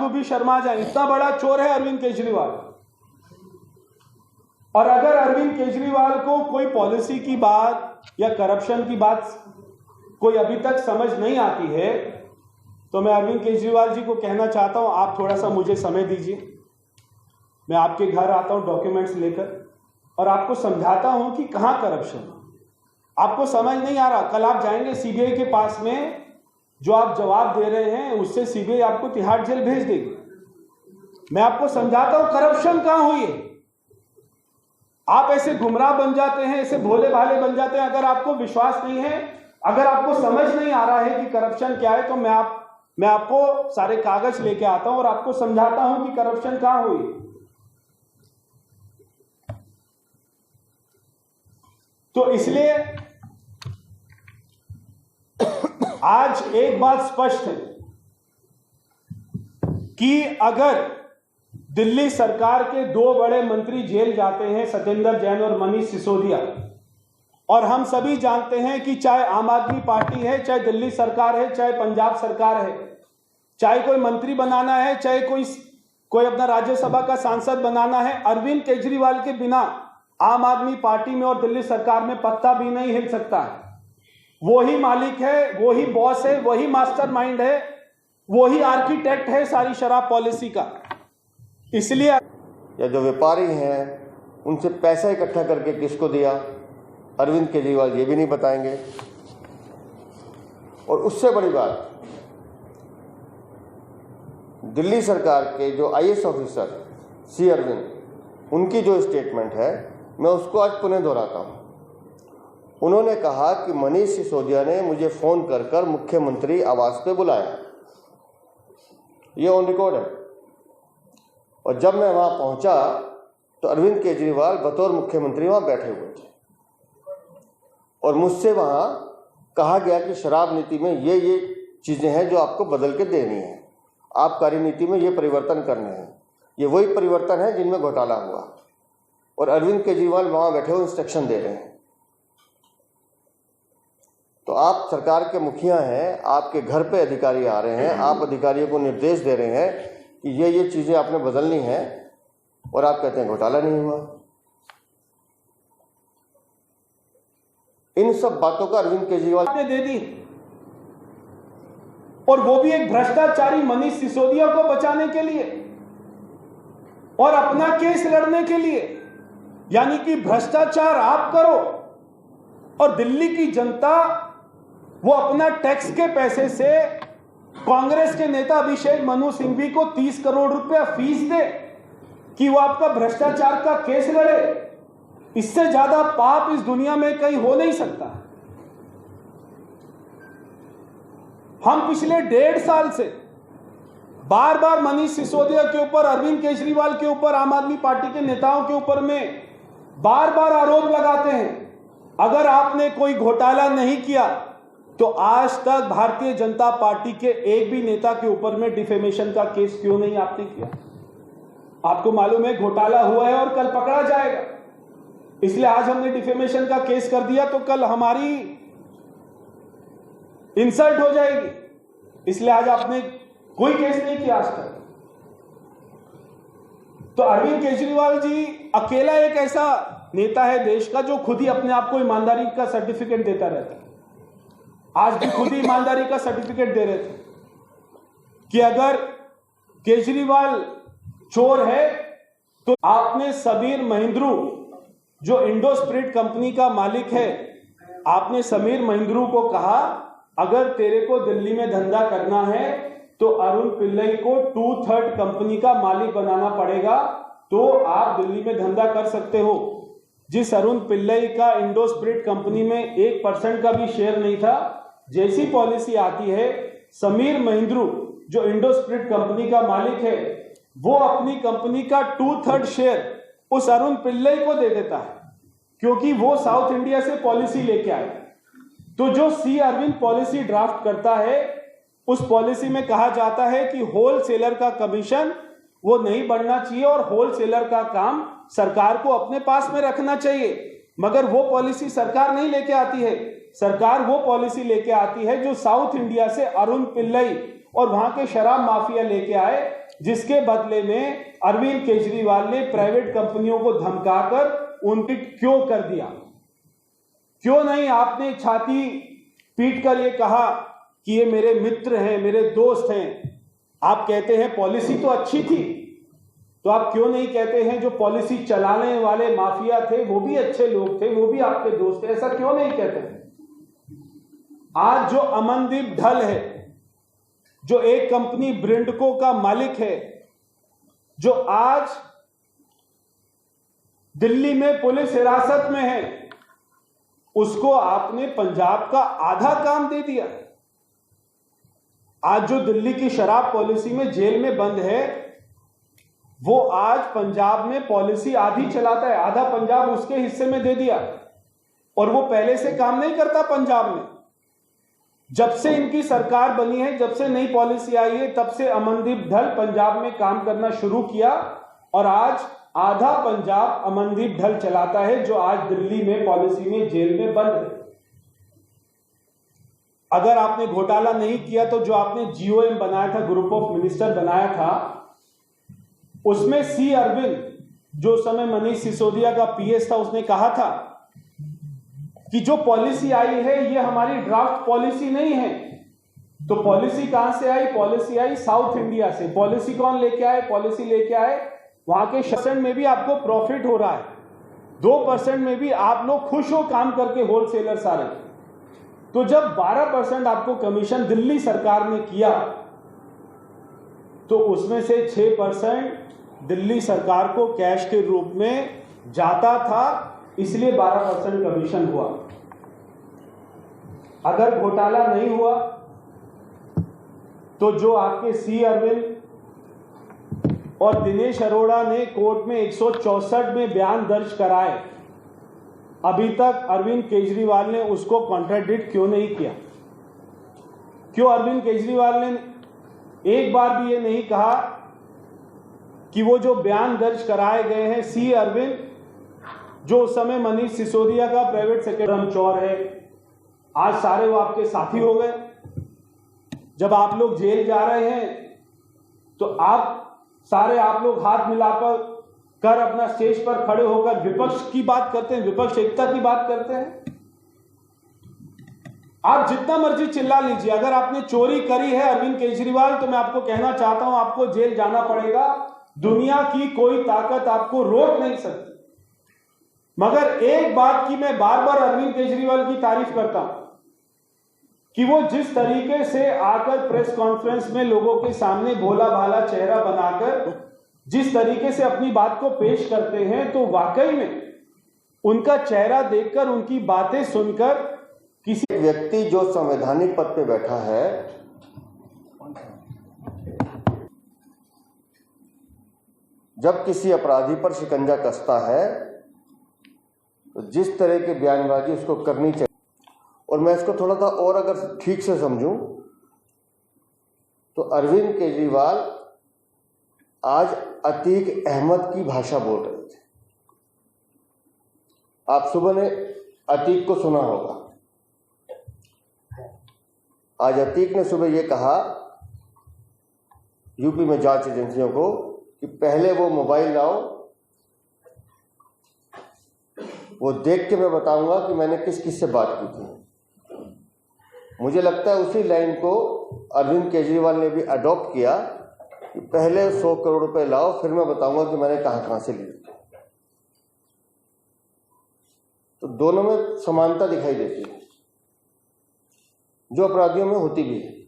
को भी शर्मा जाए, इतना बड़ा चोर है अरविंद केजरीवाल। और अगर अरविंद केजरीवाल को कोई पॉलिसी की बात या करप्शन की बात कोई अभी तक समझ नहीं आती है, तो मैं अरविंद केजरीवाल जी को कहना चाहता हूं, आप थोड़ा सा मुझे समय दीजिए। मैं आपके घर आता हूं डॉक्यूमेंट्स लेकर और आपको समझाता हूं कि कहां करप्शन। आपको समझ नहीं आ रहा, कल आप जाएंगे सीबीआई के पास में, जो आप जवाब दे रहे हैं उससे सीबीआई आपको तिहाड़ जेल भेज देगी। मैं आपको समझाता हूं करप्शन कहां हुई है। आप ऐसे गुमराह बन जाते हैं, ऐसे भोले भाले बन जाते हैं। अगर आपको विश्वास नहीं है, अगर आपको समझ नहीं आ रहा है कि करप्शन क्या है, तो मैं आपको सारे कागज लेके आता हूं और आपको समझाता हूं कि करप्शन कहां हुई। तो इसलिए आज एक बात स्पष्ट है कि अगर दिल्ली सरकार के दो बड़े मंत्री जेल जाते हैं, सत्येंद्र जैन और मनीष सिसोदिया, और हम सभी जानते हैं कि चाहे आम आदमी पार्टी है, चाहे दिल्ली सरकार है, चाहे पंजाब सरकार है, चाहे कोई मंत्री बनाना है, चाहे कोई अपना राज्यसभा का सांसद बनाना है, अरविंद केजरीवाल के बिना आम आदमी पार्टी में और दिल्ली सरकार में पत्ता भी नहीं हिल सकता है। वो ही मालिक है, वो ही बॉस है, वही मास्टरमाइंड है, वही आर्किटेक्ट है सारी शराब पॉलिसी का। इसलिए या जो व्यापारी हैं उनसे पैसा इकट्ठा करके किसको दिया, अरविंद केजरीवाल ये भी नहीं बताएंगे। और उससे बड़ी बात, दिल्ली सरकार के जो आईएएस ऑफिसर सी अरविंद, उनकी जो स्टेटमेंट है, मैं उसको आज पुनः दोहराता हूं। उन्होंने कहा कि मनीष सिसोदिया ने मुझे फोन कर कर मुख्यमंत्री आवास पे बुलाया, ये ऑन रिकॉर्ड है। और जब मैं वहां पहुंचा तो अरविंद केजरीवाल बतौर मुख्यमंत्री वहां बैठे हुए थे और मुझसे वहां कहा गया कि शराब नीति में ये चीजें हैं जो आपको बदल के देनी है, आप कार्यनीति में ये परिवर्तन करने हैं। ये वही परिवर्तन है जिनमें घोटाला हुआ, और अरविंद केजरीवाल वहां बैठे हुए इंस्ट्रक्शन दे रहे हैं। तो आप सरकार के मुखिया हैं, आपके घर पे अधिकारी आ रहे हैं, आप अधिकारियों को निर्देश दे रहे हैं कि ये चीजें आपने बदलनी है, और आप कहते हैं घोटाला नहीं हुआ। इन सब बातों का अरविंद केजरीवाल ने दे दी, और वो भी एक भ्रष्टाचारी मनीष सिसोदिया को बचाने के लिए और अपना केस लड़ने के लिए। यानी कि भ्रष्टाचार आप करो और दिल्ली की जनता वो अपना टैक्स के पैसे से कांग्रेस के नेता अभिषेक मनु सिंघवी को 30 करोड़ रुपया फीस दे कि वो आपका भ्रष्टाचार का केस लड़े। इससे ज्यादा पाप इस दुनिया में कहीं हो नहीं सकता। हम पिछले 1.5 साल से बार बार मनीष सिसोदिया के ऊपर, अरविंद केजरीवाल के ऊपर, आम आदमी पार्टी के नेताओं के ऊपर में बार बार आरोप लगाते हैं। अगर आपने कोई घोटाला नहीं किया तो आज तक भारतीय जनता पार्टी के एक भी नेता के ऊपर में डिफेमेशन का केस क्यों नहीं आपने किया? आपको मालूम है घोटाला हुआ है और कल पकड़ा जाएगा, इसलिए आज हमने डिफेमेशन का केस कर दिया तो कल हमारी इंसल्ट हो जाएगी, इसलिए आज आपने कोई केस नहीं किया आज तक। तो अरविंद केजरीवाल जी अकेला एक ऐसा नेता है देश का जो खुद ही अपने आप को ईमानदारी का सर्टिफिकेट देता रहता है। आज भी खुद ही ईमानदारी का सर्टिफिकेट दे रहे थे कि अगर केजरीवाल चोर है तो आपने समीर महिंद्रू, जो इंडोस्पिरिट कंपनी का मालिक है, आपने समीर महिंद्रू को कहा अगर तेरे को दिल्ली में धंधा करना है तो अरुण पिल्लई को 2/3 कंपनी का मालिक बनाना पड़ेगा, तो आप दिल्ली में धंधा कर सकते हो। जिस अरुण पिल्लई का इंडोस्पिरिट कंपनी में 1% का भी शेयर नहीं था, जैसी पॉलिसी आती है, समीर महिंद्रू जो इंडोस्पिरिट कंपनी का मालिक है, वो अपनी कंपनी का 2/3 शेयर उस अरुण पिल्लई को दे देता है, क्योंकि वो साउथ इंडिया से पॉलिसी लेके आए। तो जो सी अरविंद पॉलिसी ड्राफ्ट करता है, उस पॉलिसी में कहा जाता है कि होलसेलर का कमीशन वो नहीं बढ़ना चाहिए और होलसेलर का काम सरकार को अपने पास में रखना चाहिए। मगर वो पॉलिसी सरकार नहीं लेके आती है। सरकार वो पॉलिसी लेके आती है जो साउथ इंडिया से अरुण पिल्लई और वहां के शराब माफिया लेके आए, जिसके बदले में अरविंद केजरीवाल ने प्राइवेट कंपनियों को धमकाकर उनकी क्यों कर दिया? क्यों नहीं आपने छाती पीट कर ये कहा कि ये मेरे मित्र हैं, मेरे दोस्त हैं? आप कहते हैं पॉलिसी तो अच्छी थी, तो आप क्यों नहीं कहते हैं जो पॉलिसी चलाने वाले माफिया थे वो भी अच्छे लोग थे, वो भी आपके दोस्त थे? ऐसा क्यों नहीं कहते? आज जो अमनदीप ढल है, जो एक कंपनी ब्रिंडको का मालिक है, जो आज दिल्ली में पुलिस हिरासत में है, उसको आपने पंजाब का आधा काम दे दिया। आज जो दिल्ली की शराब पॉलिसी में जेल में बंद है, वो आज पंजाब में पॉलिसी आधी चलाता है, आधा पंजाब उसके हिस्से में दे दिया। और वो पहले से काम नहीं करता पंजाब में। जब से इनकी सरकार बनी है, जब से नई पॉलिसी आई है, तब से अमनदीप ढल पंजाब में काम करना शुरू किया और आज आधा पंजाब अमनदीप ढल चलाता है, जो आज दिल्ली में पॉलिसी में जेल में बंद है। अगर आपने घोटाला नहीं किया तो जो आपने जीओएम बनाया था, ग्रुप ऑफ मिनिस्टर बनाया था, उसमें सी अरविंद, जो समय मनीष सिसोदिया का पीएस था, उसने कहा था कि जो पॉलिसी आई है ये हमारी ड्राफ्ट पॉलिसी नहीं है। तो पॉलिसी कहां से आई? पॉलिसी आई साउथ इंडिया से। पॉलिसी कौन लेके आए? पॉलिसी लेके आए वहां के 6% में भी आपको प्रॉफिट हो रहा है, 2% में भी आप लोग खुश हो काम करके, होलसेलर सारे। तो जब 12% आपको कमीशन दिल्ली सरकार ने किया, तो उसमें से 6% दिल्ली सरकार को कैश के रूप में जाता था, इसलिए 12% कमीशन हुआ। अगर घोटाला नहीं हुआ तो जो आपके सी अरविंद और दिनेश अरोड़ा ने कोर्ट में 164 में बयान दर्ज कराए, अभी तक अरविंद केजरीवाल ने उसको कॉन्ट्राडिक्ट क्यों नहीं किया? क्यों अरविंद केजरीवाल ने एक बार भी ये नहीं कहा कि वो जो बयान दर्ज कराए गए हैं, सी अरविंद जो उस समय मनीष सिसोदिया का प्राइवेट सेक्रेटरी चौर है, आज सारे वो आपके साथी हो गए। जब आप लोग जेल जा रहे हैं तो आप लोग हाथ मिलाकर अपना स्टेज पर खड़े होकर विपक्ष की बात करते हैं, विपक्ष एकता की बात करते हैं। आप जितना मर्जी चिल्ला लीजिए, अगर आपने चोरी करी है अरविंद केजरीवाल, तो मैं आपको कहना चाहता हूं आपको जेल जाना पड़ेगा। दुनिया की कोई ताकत आपको रोक नहीं सकती। मगर एक बात की मैं बार बार अरविंद केजरीवाल की तारीफ करता हूं कि वो जिस तरीके से आकर प्रेस कॉन्फ्रेंस में लोगों के सामने भोला भाला चेहरा बनाकर जिस तरीके से अपनी बात को पेश करते हैं, तो वाकई में उनका चेहरा देखकर, उनकी बातें सुनकर किसी व्यक्ति जो संवैधानिक पद पे बैठा है, जब किसी अपराधी पर शिकंजा कसता है तो जिस तरह की बयानबाजी उसको करनी चाहिए। और मैं इसको थोड़ा सा और अगर ठीक से समझूं तो अरविंद केजरीवाल आज अतीक अहमद की भाषा बोल रहे थे। आप सुबह ने अतीक को सुना होगा। आज अतीक ने सुबह ये कहा यूपी में जांच एजेंसियों को कि पहले वो मोबाइल लाओ, वो देख के मैं बताऊंगा कि मैंने किस किस से बात की थी। मुझे लगता है उसी लाइन को अरविंद केजरीवाल ने भी अडॉप्ट किया कि पहले 100 करोड़ रुपए लाओ, फिर मैं बताऊंगा कि मैंने कहां कहां से लिए। तो दोनों में समानता दिखाई देती है, जो अपराधियों में होती भी है।